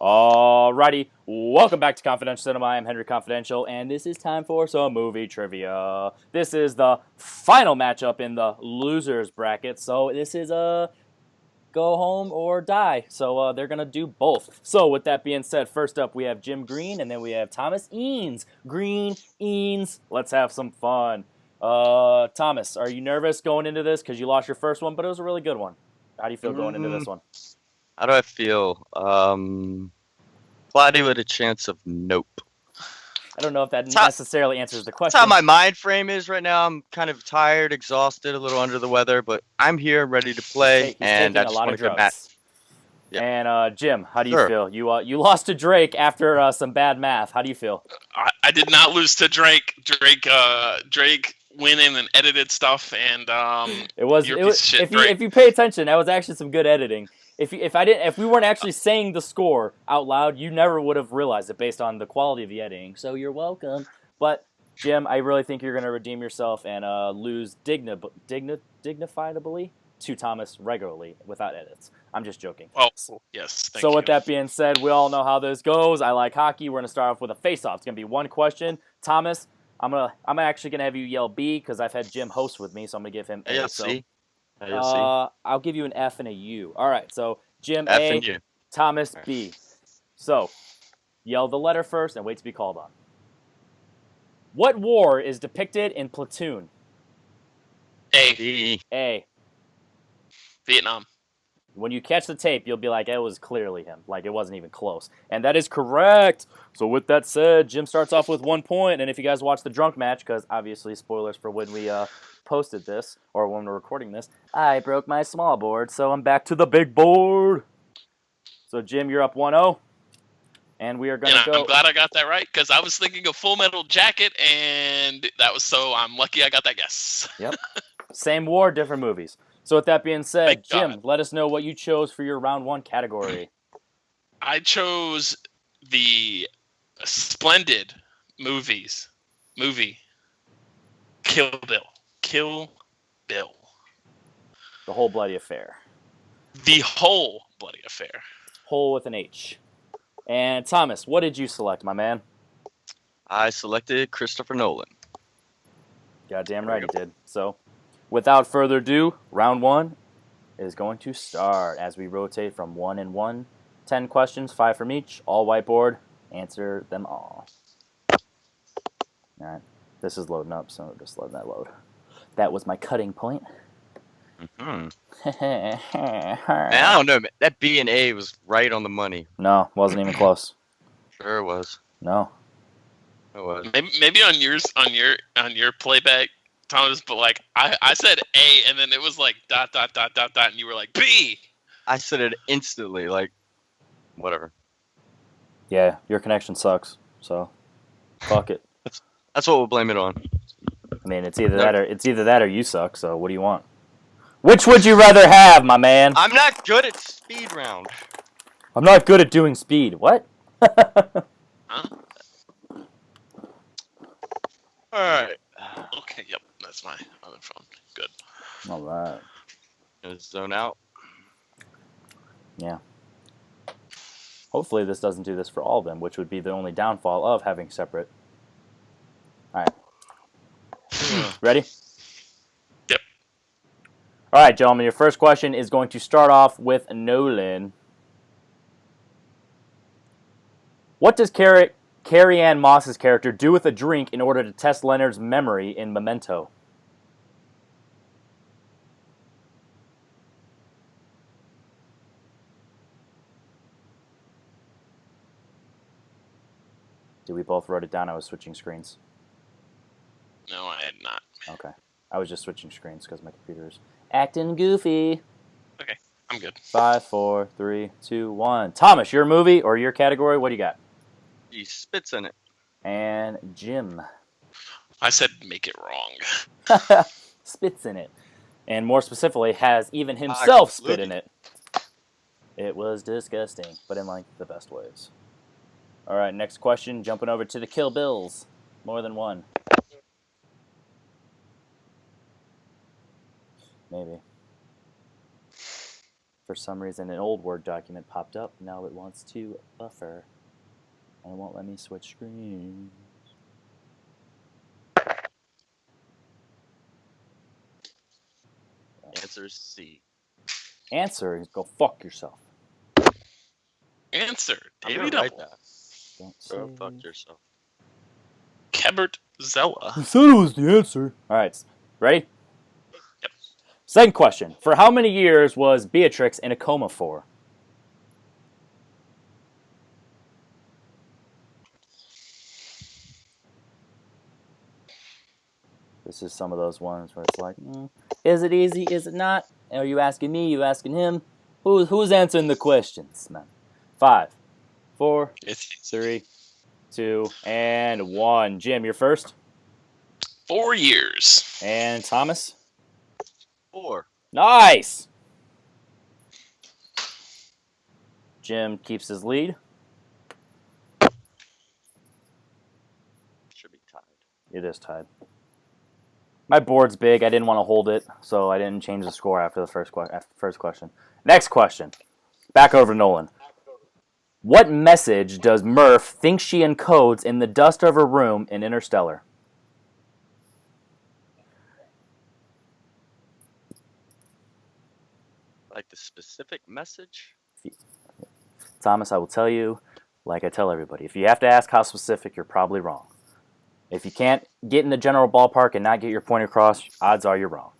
Alrighty, welcome back to Confidential Cinema. I'm Henry Confidential, and this is time for some movie trivia. This is the final matchup in the losers bracket, so this is a go home or die. So they're gonna do both. So with that being said, first up we have Jim Green, and then we have Thomas Eanes. Green, Eanes. Let's have some fun. Thomas, are you nervous going into this because you lost your first one, but it was a really good one? How do you feel going into this one? How do I feel? Cloudy with a chance of nope. I don't know if that necessarily answers the question. That's how my mind frame is right now. I'm kind of tired, exhausted, a little under the weather, but I'm here, ready to play, and I just want to get back. Yeah. And Jim, how do you feel? You lost to Drake after some bad math. How do you feel? I did not lose to Drake. Drake went in and edited stuff, and it was if you pay attention, that was actually some good editing. If we weren't actually saying the score out loud, you never would have realized it based on the quality of the editing. So you're welcome. But Jim, I really think you're going to redeem yourself and lose dignifiedly to Thomas regularly without edits. I'm just joking. Oh, yes. So with that being said, we all know how this goes. I like hockey. We're going to start off with a face-off. It's going to be one question. Thomas, I'm actually going to have you yell B because I've had Jim host with me, so I'm going to give him A. C. I'll give you an F and a U. All right, so Jim F A, and U. Thomas B. So, yell the letter first and wait to be called on. What war is depicted in Platoon? A. B. A. Vietnam. When you catch the tape, you'll be like, it was clearly him. Like, it wasn't even close. And that is correct. So with that said, Jim starts off with 1 point. And if you guys watch the drunk match, because obviously spoilers for when we posted this, or when we're recording this, I broke my small board, so I'm back to the big board. So Jim, you're up 1-0. And we are going to go. I'm glad I got that right, because I was thinking of Full Metal Jacket, and that was I'm lucky I got that guess. Yep. Same war, different movies. So with that being said, Jim, let us know what you chose for your round 1 category. I chose the splendid movie, Kill Bill. Kill Bill. The whole bloody affair. The whole bloody affair. Whole with an H. And Thomas, what did you select, my man? I selected Christopher Nolan. Goddamn right he did. So, without further ado, round 1 is going to start as we rotate from 1 and 1. 10 questions, 5 from each, all whiteboard. Answer them all. Alright, this is loading up, so just letting that load. That was my cutting point. Man, I don't know, man. That B and A was right on the money. No, wasn't even close. Sure it was. No. It was. Maybe on your playback, Thomas, but like I said A, and then it was like ... and you were like B. I said it instantly, like whatever. Yeah, your connection sucks. So, fuck it. That's what we'll blame it on. I mean, it's either that or you suck. So, what do you want? Which would you rather have, my man? I'm not good at speed round. I'm not good at doing speed. What? Huh? Alright. Okay, yep, that's my other phone. Good. All right. Gonna zone out. Yeah. Hopefully this doesn't do this for all of them, which would be the only downfall of having separate. All right. Ready? Yep. All right, gentlemen, your first question is going to start off with Nolan. What does Carrie Ann Moss's character do with a drink in order to test Leonard's memory in Memento? Did we both wrote it down? I was switching screens. No, I had not. Okay. I was just switching screens because my computer's acting goofy. Okay, I'm good. 5, 4, 3, 2, 1. Thomas, your movie or your category, what do you got? He spits in it. And Jim. I said make it wrong. Spits in it. And more specifically, has even himself spit in it. It was disgusting, but in like the best ways. All right, next question. Jumping over to the Kill Bills. More than one. Maybe. For some reason, an old Word document popped up. Now it wants to buffer. And it won't let me switch screens. Answer is C. Answer is go fuck yourself. Answer. I'm Daily gonna write Double. that. Don't Go say. fuck yourself. Kebert Zella. I said it was the answer. All right, ready? Yep. Second question. For how many years was Beatrix in a coma for? This is some of those ones where it's like, is it easy? Is it not? Are you asking me? You asking him? Who's answering the questions, man? 5, 4, 3, 2, and 1. Jim, you're first. 4 years. And Thomas? 4. Nice! Jim keeps his lead. Should be tied. It is tied. My board's big. I didn't want to hold it, so I didn't change the score after the first question. Next question. Back over to Nolan. What message does Murph think she encodes in the dust of her room in Interstellar? Like the specific message? Thomas, I will tell you, like I tell everybody, if you have to ask how specific, you're probably wrong. If you can't get in the general ballpark and not get your point across, odds are you're wrong.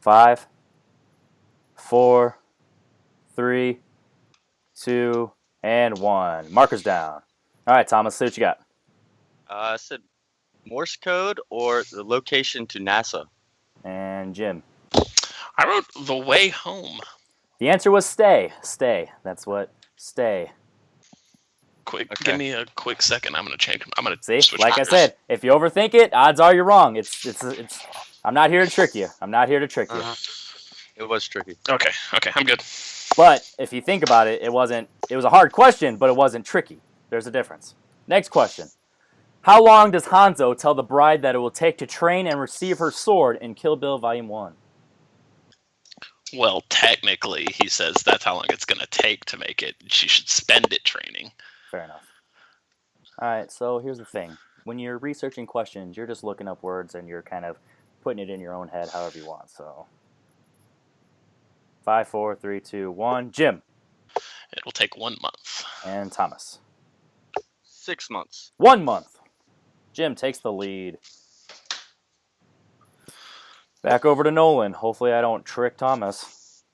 5, 4, 3, 2, and 1. Markers down. All right, Thomas, see what you got. I said Morse code or the location to NASA. And Jim. I wrote The Way Home. The answer was stay. Stay. That's what stay. Quick, Okay. give me a quick second. I'm gonna change. I'm gonna See, switch like markers. I said, if you overthink it, odds are you're wrong. It's. I'm not here to trick you. I'm not here to trick you. It was tricky. Okay, I'm good. But if you think about it, it wasn't. It was a hard question, but it wasn't tricky. There's a difference. Next question. How long does Hanzo tell the bride that it will take to train and receive her sword in Kill Bill Volume 1? Well, technically, he says that's how long it's gonna take to make it. She should spend it training. Fair enough. All right, so here's the thing. When you're researching questions, you're just looking up words and you're kind of putting it in your own head however you want. So 5, 4, 3, 2, 1. Jim. It will take 1 month. And Thomas. 6 months. 1 month. Jim takes the lead. Back over to Nolan. Hopefully I don't trick Thomas.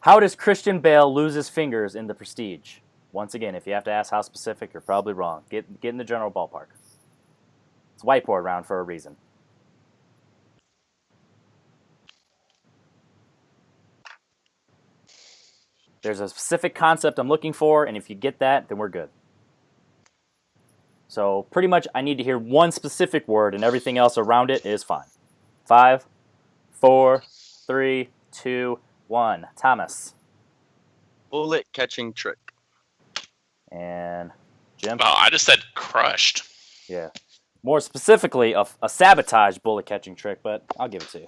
How does Christian Bale lose his fingers in The Prestige? Once again, if you have to ask how specific, you're probably wrong. Get in the general ballpark. It's whiteboard round for a reason. There's a specific concept I'm looking for, and if you get that, then we're good. So pretty much I need to hear one specific word, and everything else around it is fine. 5, 4, 3, 2, 1. Thomas. Bullet catching trick. And Jim? Oh, I just said crushed. Yeah. More specifically, a sabotage bullet catching trick, but I'll give it to you.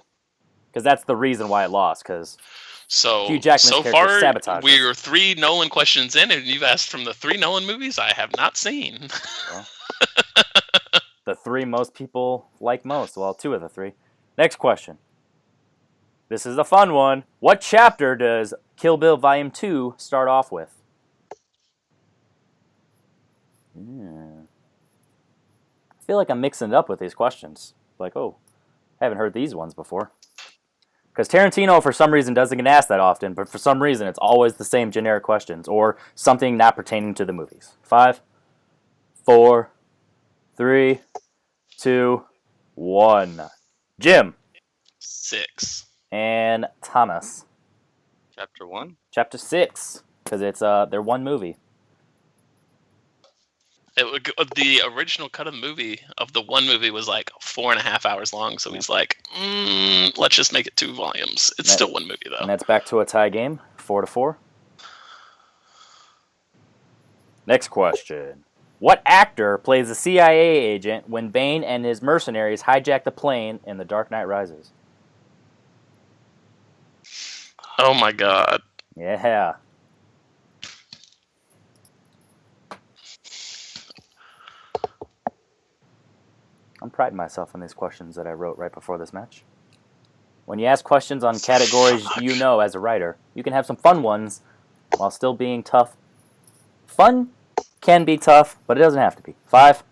Because that's the reason why it lost, because So, Hugh Jackman's so character far, sabotages. we're 3 Nolan questions in, and you've asked from the 3 Nolan movies I have not seen. Well, the 3 most people like most. Well, 2 of the 3. Next question. This is a fun one. What chapter does Kill Bill Volume 2 start off with? I feel like I'm mixing it up with these questions. Like, oh, I haven't heard these ones before. Because Tarantino, for some reason, doesn't get asked that often, but for some reason, it's always the same generic questions or something not pertaining to the movies. 5, 4, 3, 2, 1. Jim. 6. And Thomas. Chapter 1. Chapter 6. Because it's their one movie. The original cut of the movie, of the one movie, was like 4.5 hours long, so he's like, let's just make it 2 volumes. It's still one movie, though. And that's back to a tie game, 4-4. Next question. What actor plays a CIA agent when Bane and his mercenaries hijack the plane in The Dark Knight Rises? Oh my god. Yeah. I'm priding myself on these questions that I wrote right before this match. When you ask questions on categories you know as a writer, you can have some fun ones while still being tough. Fun can be tough, but it doesn't have to be. 5,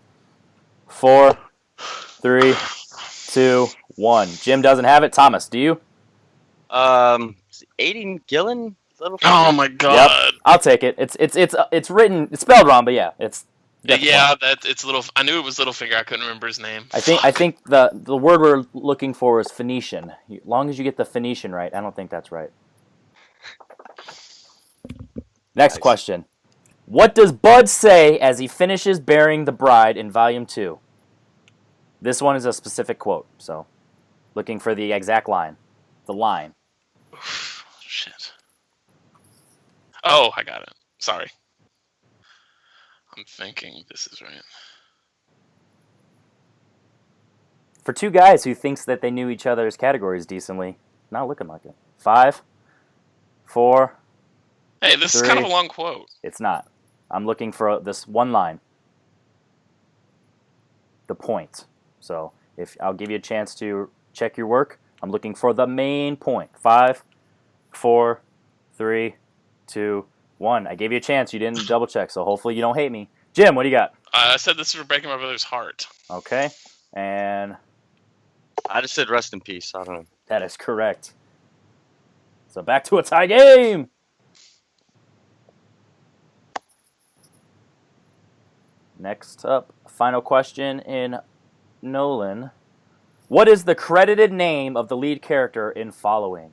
4, 3, 2, 1. Jim doesn't have it. Thomas, do you? Aiden Gillen? Oh my god. Yep, I'll take it. It's written, it's spelled wrong, but yeah, it's. Yeah, it's little. I knew it was Littlefinger. I couldn't remember his name. I think the word we're looking for is Phoenician. As long as you get the Phoenician right, I don't think that's right. Next question. What does Bud say as he finishes burying the bride in Volume 2? This one is a specific quote, so looking for the exact line. The line. Shit. Oh, I got it. Sorry. I'm thinking this is right. For two guys who thinks that they knew each other's categories decently, not looking like it. 5, 4. Hey, this 3. is kind of a long quote. It's not. I'm looking for this one line. The point. So if I'll give you a chance to check your work, I'm looking for the main point. 5, 4, 3, 2, 1. I gave you a chance. You didn't double check, so hopefully you don't hate me. Jim, what do you got? I said this is for breaking my brother's heart. Okay. And I just said rest in peace. I don't know. that is correct. So back to a tie game. Next up, final question in Nolan. What is the credited name of the lead character in Following?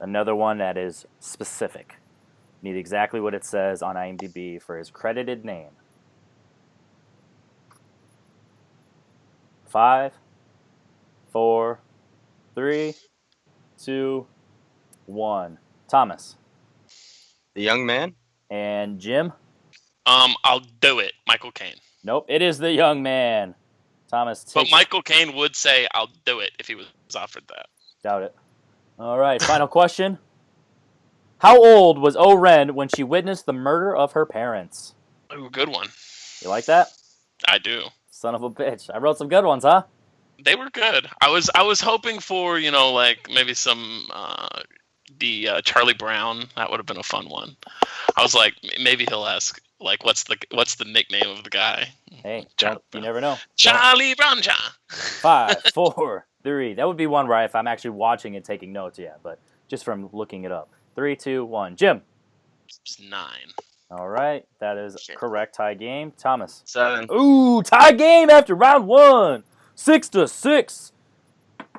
Another one that is specific. Need exactly what it says on IMDb for his credited name. 5, 4, 3, 2, 1. Thomas. The young man? And Jim? I'll do it. Michael Caine. Nope, it is the young man. Thomas. But Michael Caine would say, "I'll do it" if he was offered that. Doubt it. All right, final question. How old was O-Ren when she witnessed the murder of her parents? Ooh, good one. You like that? I do. Son of a bitch. I wrote some good ones, huh? They were good. I was hoping for, like maybe some the Charlie Brown. That would have been a fun one. I was like, maybe he'll ask, like, what's the nickname of the guy? Hey, you never know. Charlie Brown. 5, 4, 3. That would be one where if I'm actually watching and taking notes, yeah, but just from looking it up. 3, 2, 1. Jim. It's 9. All right, that is correct. Tie game. Thomas. 7. Ooh, tie game after round 1. 6-6.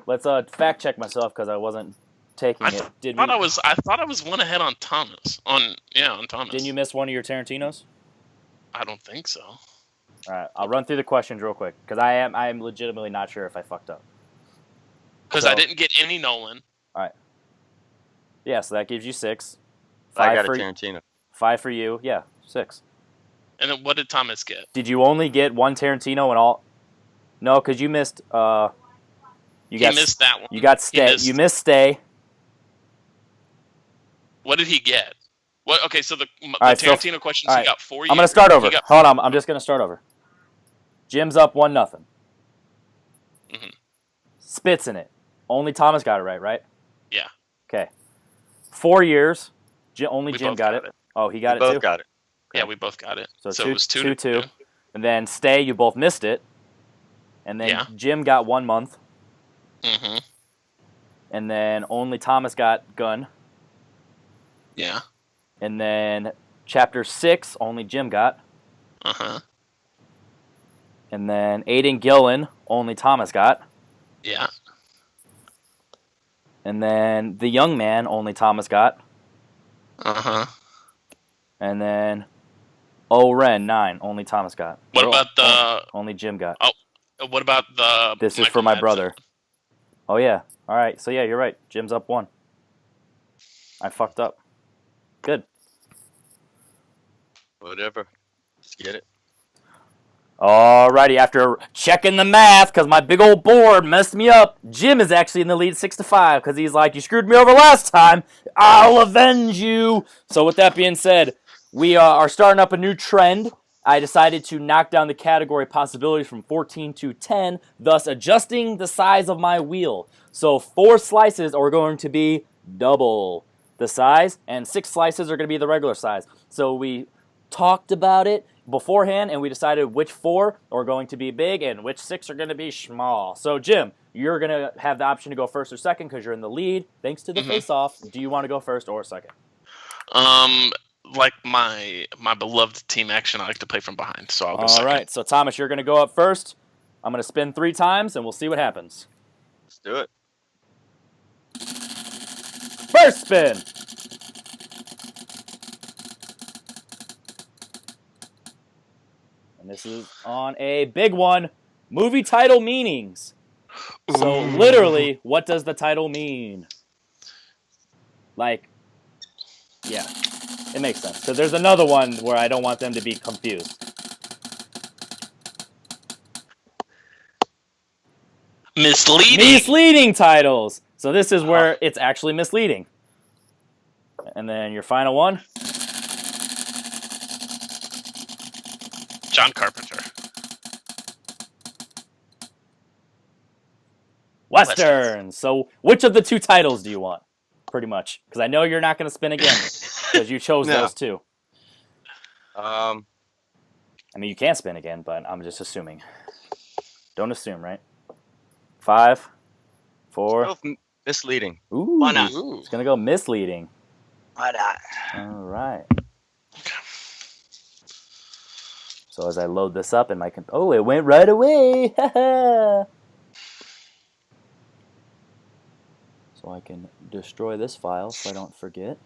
Let's fact check myself because I wasn't taking it. I thought I was one ahead on Thomas. On Thomas. Didn't you miss one of your Tarantinos? I don't think so. All right, I'll run through the questions real quick because I am legitimately not sure if I fucked up. Because I didn't get any Nolan. All right. Yeah, so that gives you 6. I got a Tarantino. 5 for you. Yeah, 6. And then what did Thomas get? Did you only get one Tarantino and all? No, because you missed. He missed that one. You got Stay. You missed Stay. What did he get? What? Okay, so the Tarantino questions he got 4 years. I'm going to start over. Hold on, I'm just going to start over. Jim's up 1-0. Mm-hmm. Spits in it. Only Thomas got it right? Yeah. Okay. 4 years. Only Jim got it. Oh, he got it too? We both got it. Okay. Yeah, we both got it. So it was 2-2. And then Stay, you both missed it. And then Jim got 1 month. Mm-hmm. And then only Thomas got Gun. Yeah. And then Chapter 6, only Jim got. Uh-huh. And then Aiden Gillen, only Thomas got. Yeah. And then The Young Man, only Thomas got. Uh-huh. And then O-Ren, 9, only Thomas got. What about Only Jim got. Oh, what about the... This is for my brother. Oh, yeah. All right. So, yeah, you're right. Jim's up 1. I fucked up. Good. Whatever. Let's get it. Alrighty, after checking the math, because my big old board messed me up, Jim is actually in the lead 6-5, because he's like, you screwed me over last time, I'll avenge you! So with that being said, we are starting up a new trend. I decided to knock down the category possibilities from 14 to 10, thus adjusting the size of my wheel. So 4 slices are going to be double the size, and 6 slices are going to be the regular size. So we talked about it beforehand, and we decided which 4 are going to be big and which 6 are going to be small. So, Jim, you're going to have the option to go first or second because you're in the lead. Thanks to the face-off. Do you want to go first or second? Like my beloved team action, I like to play from behind, so I'll go second. All right, so Thomas, you're going to go up first. I'm going to spin 3 times, and we'll see what happens. Let's do it. First spin. And this is on a big one. Movie title meanings. So literally, what does the title mean? Like, yeah, it makes sense. Because there's another one where I don't want them to be confused. Misleading titles. So this is where it's actually misleading. And then your final one. John Carpenter. Western. So which of the 2 titles do you want? Pretty much. Because I know you're not going to spin again. Because you chose those 2. I mean, you can spin again, but I'm just assuming. Don't assume, right? 5, 4. Misleading. Ooh, why not? It's going to go misleading. Why not? All right. So as I load this up in my... Oh, it went right away. So I can destroy this file so I don't forget.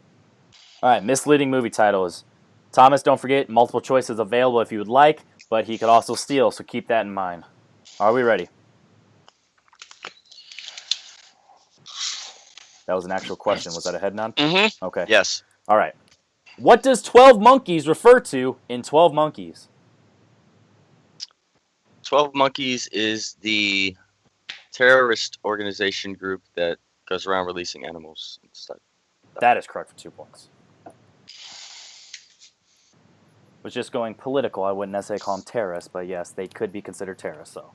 All right, misleading movie titles. Thomas, don't forget, multiple choices available if you would like, but he could also steal, so keep that in mind. Are we ready? That was an actual question. Was that a head nod? Mm-hmm. Okay. Yes. All right. What does 12 Monkeys refer to in 12 Monkeys? 12 Monkeys is the terrorist organization group that goes around releasing animals and stuff. That is correct for 2 points. Was just going political. I wouldn't necessarily call them terrorists, but yes, they could be considered terrorists. So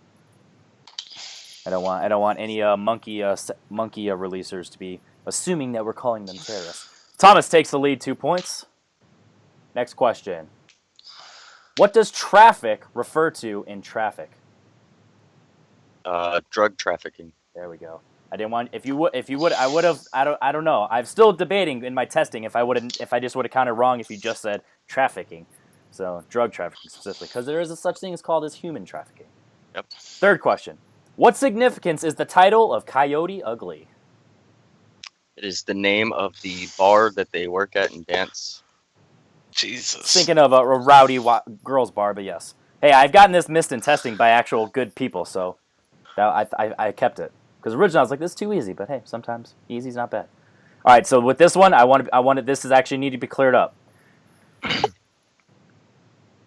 I don't want any monkey releasers to be assuming that we're calling them terrorists. Thomas takes the lead, 2 points. Next question. What does traffic refer to in Traffic? Drug trafficking. There we go. I didn't want if you would I would have I don't know. I'm still debating in my testing if I just would have counted wrong if you just said trafficking. So drug trafficking specifically, because there is a such thing as called as human trafficking. Yep. Third question. What significance is the title of Coyote Ugly? It is the name of the bar that they work at and dance. Jesus. Thinking of a rowdy girls bar, but yes. Hey, I've gotten this missed in testing by actual good people, so I kept it. Because originally I was like, this is too easy, but hey, sometimes easy's not bad. All right, so with this one, I wanted this is actually need to be cleared up.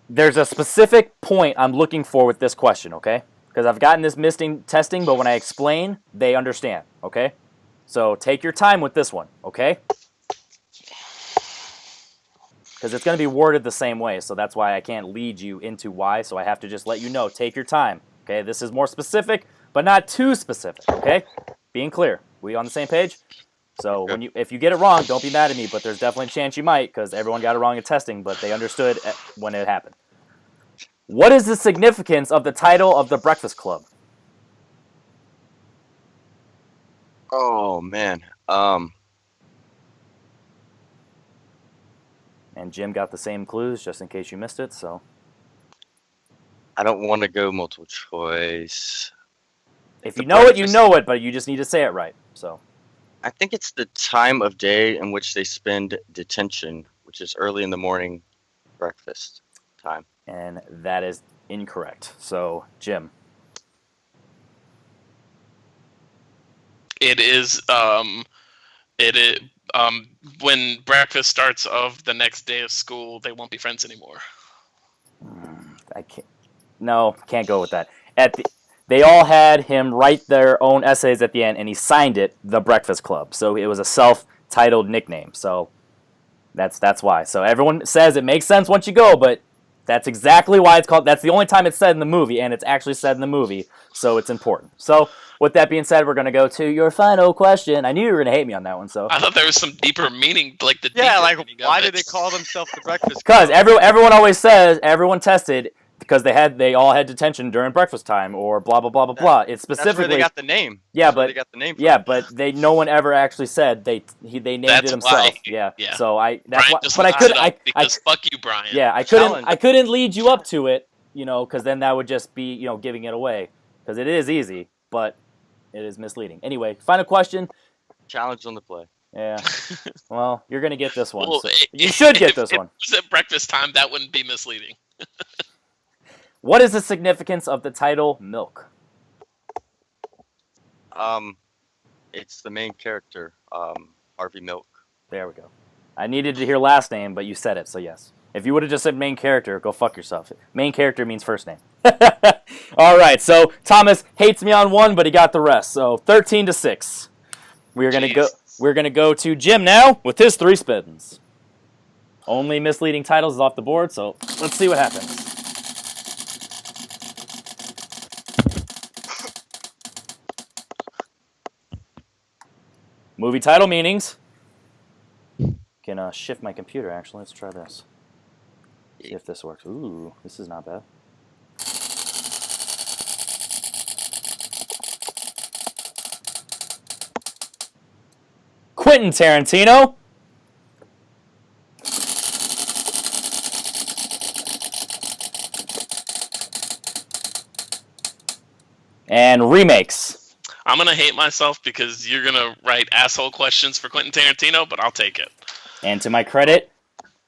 There's a specific point I'm looking for with this question, okay? Because I've gotten this missed in testing, but when I explain, they understand, okay? So take your time with this one, okay? Because it's going to be worded the same way, so that's why I can't lead you into why, so I have to just let you know, take your time, okay? This is more specific, but not too specific, okay? Being clear. We on the same page? So if you get it wrong, don't be mad at me, but there's definitely a chance you might, because everyone got it wrong in testing, but they understood when it happened. What is the significance of the title of The Breakfast Club? Oh, man. And Jim got the same clues, just in case you missed it, so... I don't want to go multiple choice. If you know it, you know it, but you just need to say it right, so... I think it's the time of day in which they spend detention, which is early in the morning breakfast time. And that is incorrect. So, Jim. It is when breakfast starts of the next day of school, they won't be friends anymore. I can't. No, can't go with that. They all had him write their own essays at the end, and he signed it The Breakfast Club. So it was a self-titled nickname. So that's why. So everyone says it makes sense once you go, but that's exactly why it's called. That's the only time it's said in the movie, and it's actually said in the movie, so it's important. So with that being said, we're going to go to your final question. I knew you were going to hate me on that one, so. I thought there was some deeper meaning, like the why did they call themselves the Breakfast Because Club? everyone always says, everyone tested, because they all had detention during breakfast time, or blah, blah, blah, blah, blah. It's specifically. That's where they got the name. Yeah, they got the name from. Yeah, but no one ever actually said they named it himself. Yeah. So Brian why, just but because fuck you, Brian. Yeah, I couldn't lead you up to it, because then that would just be, giving it away. Because it is easy, but it is misleading. Anyway, final question. Challenge on the play. Yeah. Well, you're gonna get this one. Well, So you should get this one. If it was at breakfast time, that wouldn't be misleading. What is the significance of the title Milk? It's the main character, Harvey Milk. There we go. I needed to hear last name, but you said it, so yes. If you would have just said main character, go fuck yourself. Main character means first name. All right, so Thomas hates me on one, but he got the rest. So 13-6. We're gonna go to Jim now with his 3 spins. Only misleading titles is off the board, so let's see what happens. Movie title meanings. Can shift my computer, actually. Let's try this. See if this works. Ooh, this is not bad. Quentin Tarantino. And remakes. I'm going to hate myself because you're going to write asshole questions for Quentin Tarantino, but I'll take it. And to my credit,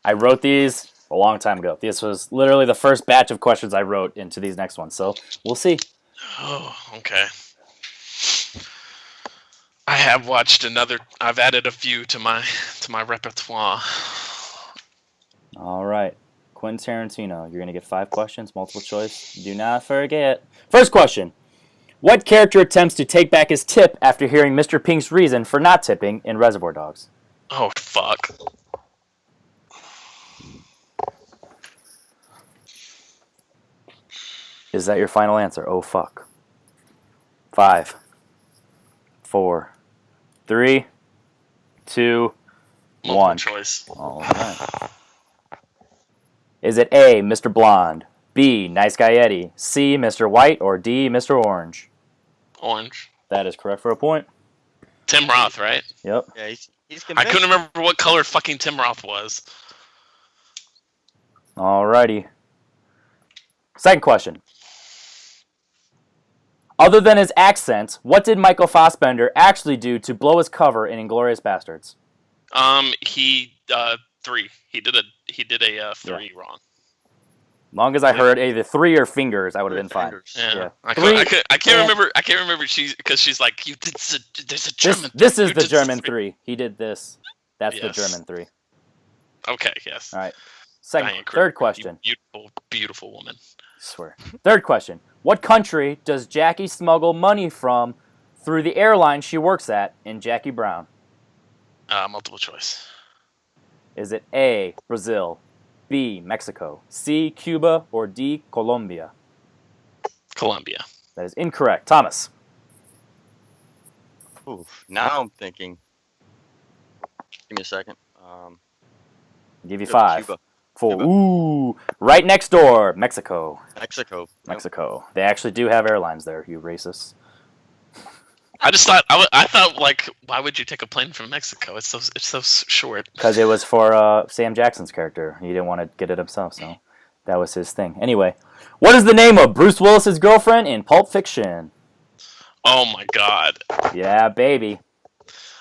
I wrote these a long time ago. This was literally the first batch of questions I wrote into these next ones. So we'll see. Oh, okay. I have watched I've added a few to my repertoire. All right. Quentin Tarantino, you're going to get 5 questions, multiple choice. Do not forget. First question. What character attempts to take back his tip after hearing Mr. Pink's reason for not tipping in Reservoir Dogs? Oh, fuck. Is that your final answer? Oh, fuck. 5, 4, 3, 2, Multiple 1. choice. All right. Is it A, Mr. Blonde, B, Nice Guy Eddie, C, Mr. White, or D, Mr. Orange? Orange. That is correct for a point. Tim Roth, right? Yep. Yeah, he's I convinced. couldn't remember what color fucking Tim Roth was. Alrighty. Second question. Other than his accent, what did Michael Fassbender actually do to blow his cover in Inglourious Bastards? He 3. He did a 3 wrong. Long as I heard either 3 or fingers, I would have been fine. Yeah. I 3 can't remember. I can't remember. Because she's like, you did. There's a German. This is you the did German 3. He did this. That's Yes. the German 3. Okay. Yes. All right. Diane Kruger, Third question. you beautiful, beautiful woman. I swear. Third question. What country does Jackie smuggle money from through the airline she works at in Jackie Brown? Multiple choice. Is it A, Brazil, B, Mexico, C, Cuba, or D, Colombia? Colombia. That is incorrect. Thomas. Oof, now I'm thinking. Give me a second. I'll give you Go 5. Cuba. 4. Cuba. Ooh, right next door, Mexico. Mexico. Mexico. They actually do have airlines there, you racists. I just thought I thought like, why would you take a plane from Mexico? It's so short. Because it was for Sam Jackson's character. He didn't want to get it himself, so that was his thing. Anyway, what is the name of Bruce Willis's girlfriend in Pulp Fiction? Oh my god. Yeah, baby.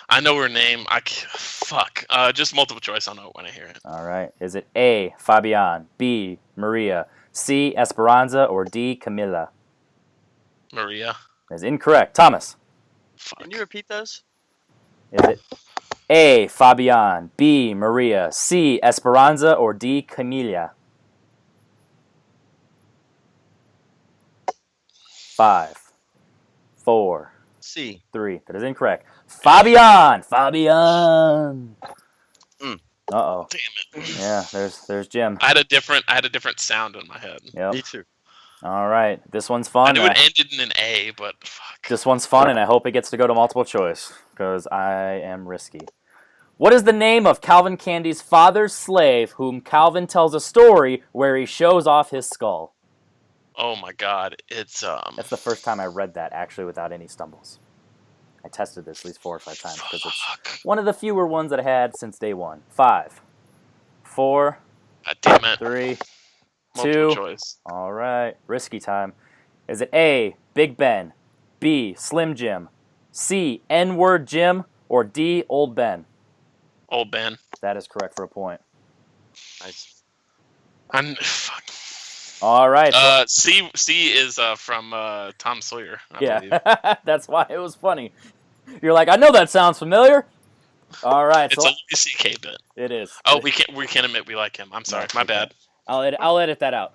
I know her name. Fuck. Just multiple choice. I'll know it when I hear it. All right. Is it A, Fabian, B, Maria, C, Esperanza, or D, Camila? Maria. That is incorrect. Thomas. Fuck. Can you repeat those? Is it A. Fabian, B. Maria, C. Esperanza, or D. Camila? 5, 4, C. 3. That is incorrect. Fabian. Fabian. Uh-oh. Damn it. Yeah, there's Jim. I had a different sound in my head. Yep. Me too. All right. This one's I fun. knew it ended in an A, but fuck. This one's fun, and I hope it gets to go to multiple choice, because I am risky. What is the name of Calvin Candy's father's slave whom Calvin tells a story where he shows off his skull? Oh my God, it's That's the first time I read that, actually, without any stumbles. I tested this at least 4 or 5 times, because it's one of the fewer ones that I had since day one. 5, 4, God damn it. 3, Multiple 2. choice. All right, risky time. Is it A, Big Ben, B, Slim Jim, C, N-word Jim, or D, Old Ben? Old Ben. That is correct for a point. Nice. Fuck. All right. C is from Tom Sawyer. I believe. Yeah, that's why it was funny. You're like, I know that sounds familiar. All right. It's So a Louis C.K. bit. it is. Oh, we can't admit we like him. I'm sorry, my bad. I'll edit that out.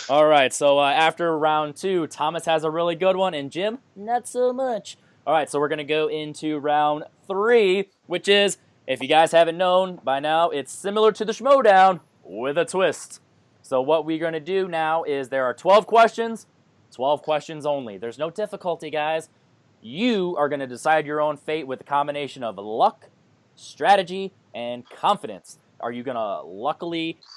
All right. So after round 2, Thomas has a really good one, and Jim, not so much. All right. So we're gonna go into round 3, which is, if you guys haven't known by now, it's similar to the Schmoedown with a twist. So what we're going to do now is there are 12 questions, 12 questions only. There's no difficulty, guys. You are going to decide your own fate with a combination of luck, strategy, and confidence. Are you going to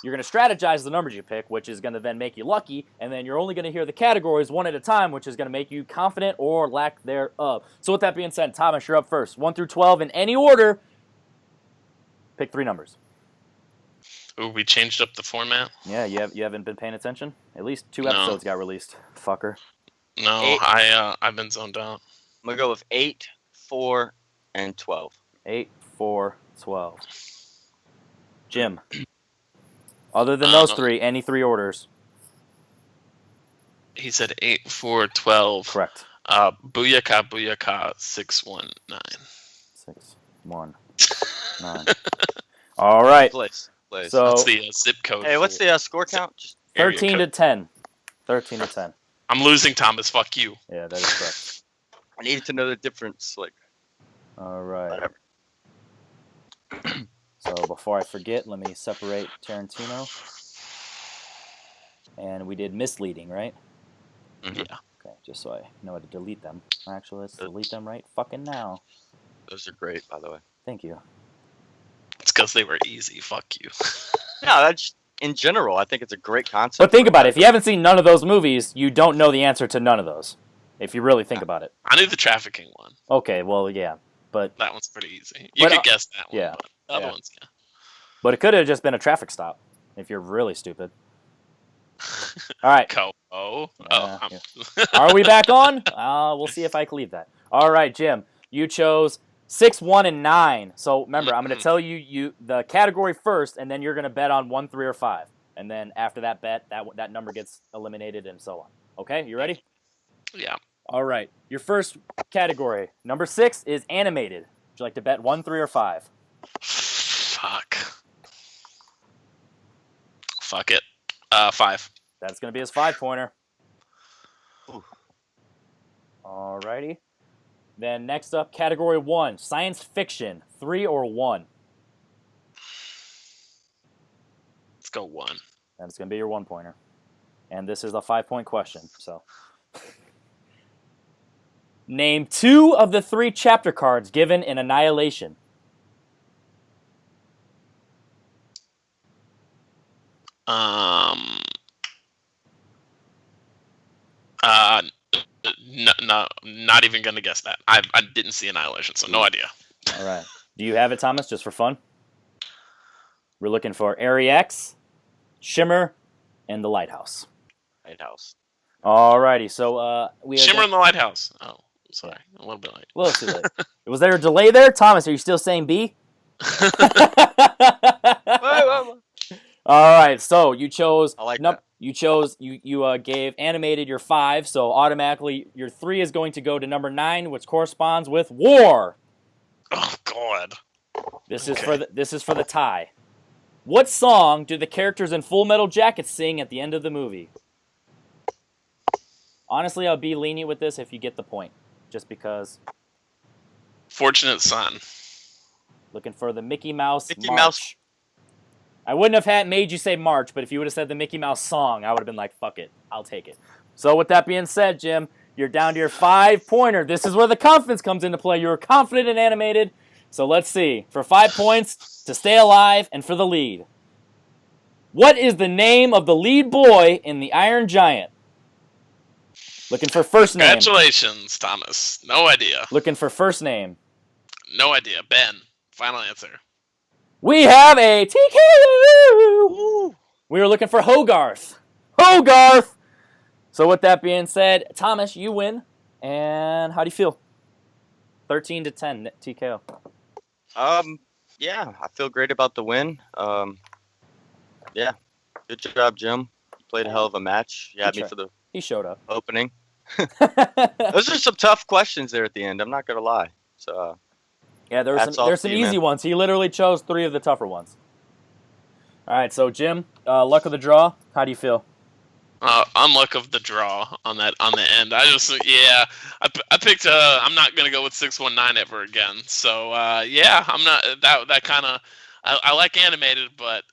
you're going to strategize the numbers you pick, which is going to then make you lucky, and then you're only going to hear the categories one at a time, which is going to make you confident or lack thereof. So with that being said, Thomas, you're up first. 1 through 12 in any order. Pick 3 numbers. Ooh, we changed up the format. Yeah, you haven't been paying attention? At least 2 episodes got released, fucker. No, 8. I've been zoned out. I'm gonna go with 8, 4, and 12. 8, 4, 12. Jim. Other than those 3, any 3 orders. He said 8, 4, 12. Correct. Booyaka, 619. 6, 1, 9. All right. Place. So What's the zip code? Hey, what's the score count? Just 13 to 10. 13 to 10. I'm losing, Thomas. Fuck you. Yeah, that is correct. I needed to know the difference. Like, All right. whatever. So before I forget, let me separate Tarantino. And we did misleading, right? Mhm. Yeah. Okay, just so I know how to delete them. Actually, let's delete them right fucking now. Those are great, by the way. Thank you. It's because they were easy. Fuck you. No, that's in general. I think it's a great concept. But think about it. If you haven't seen none of those movies, you don't know the answer to none of those. If you really think about it. I knew the trafficking one. Okay, well, yeah. But That one's pretty easy. You could guess that one. yeah, But the other yeah. ones, yeah. But it could have just been a traffic stop if you're really stupid. All right. Oh. Yeah. Are we back on? We'll see if I can leave that. All right, Jim. You chose 6, 1, and 9. So remember, I'm going to tell you the category first, and then you're going to bet on 1, 3, or 5. And then after that bet, that number gets eliminated and so on. Okay, you ready? Yeah. All right. Your first category, number 6, is animated. Would you like to bet 1, 3, or 5? Fuck it. 5. That's going to be his 5-pointer. All righty. Then next up, category 1, science fiction, 3 or 1. Let's go 1. That's going to be your 1-pointer. And this is a 5-point question. So, name 2 of the 3 chapter cards given in Annihilation. Not even gonna guess that. I didn't see Annihilation, so no idea. All right. Do you have it, Thomas, just for fun? We're looking for X, Shimmer, and the Lighthouse. Lighthouse. All righty. So we Shimmer and the Lighthouse. Oh, sorry, a little bit late. A little too late. Was there a delay there, Thomas? Are you still saying B? All right. So you chose. I like that. You chose. You gave animated your 5. So automatically your 3 is going to go to number 9, which corresponds with war. Oh God. This is for the tie. What song do the characters in Full Metal Jacket sing at the end of the movie? Honestly, I'll be lenient with this if you get the point, just because. Fortunate Son. Looking for the Mickey Mouse Mickey March. Mouse. I wouldn't have made you say March, but if you would have said the Mickey Mouse song, I would have been like, fuck it, I'll take it. So with that being said, Jim, you're down to your 5-pointer. This is where the confidence comes into play. You were confident and animated. So let's see. For 5 points, to stay alive, and for the lead. What is the name of the lead boy in The Iron Giant? Looking for first name. Congratulations, Thomas. No idea. Looking for first name. No idea. Ben. Final answer. We have a TKO! We were looking for Hogarth. Hogarth! So with that being said, Thomas, you win. And how do you feel? 13-10 TKO. Yeah, I feel great about the win. Yeah, good job, Jim. You played a hell of a match. You had me for the He showed up. opening. Those are some tough questions there at the end. I'm not gonna lie. So yeah, there's some easy ones. He literally chose 3 of the tougher ones. All right, so Jim, luck of the draw. How do you feel? Unluck of the draw on the end. I picked. I'm not gonna go with 619 ever again. So I'm not that kind of. I like animated, but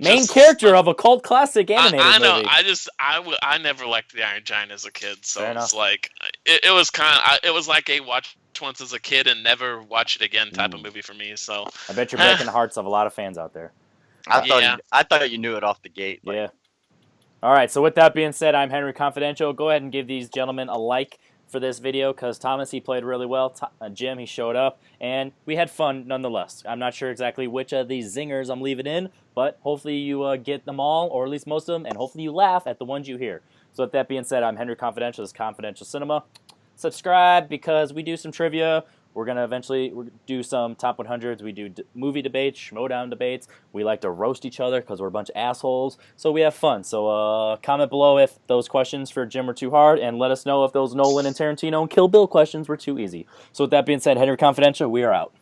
Main character of a cult classic animated I know. movie. I never liked the Iron Giant as a kid, so Fair it's enough. like it was kind of. It was like a watch once as a kid and never watch it again type of movie for me. So I bet you're breaking the hearts of a lot of fans out there. I thought you knew it off the gate. Yeah. All right, so with that being said, I'm Henry Confidential. Go ahead and give these gentlemen a like for this video because Thomas, he played really well. Jim, he showed up, and we had fun nonetheless. I'm not sure exactly which of these zingers I'm leaving in, but hopefully you get them all, or at least most of them, and hopefully you laugh at the ones you hear. So with that being said, I'm Henry Confidential. This is Confidential Cinema. Subscribe because we do some trivia. We're going to eventually do some top 100s. We do movie debates, Schmoedown debates. We like to roast each other because we're a bunch of assholes. So we have fun. So comment below if those questions for Jim were too hard, and let us know if those Nolan and Tarantino and Kill Bill questions were too easy. So with that being said, Henry Confidential, we are out.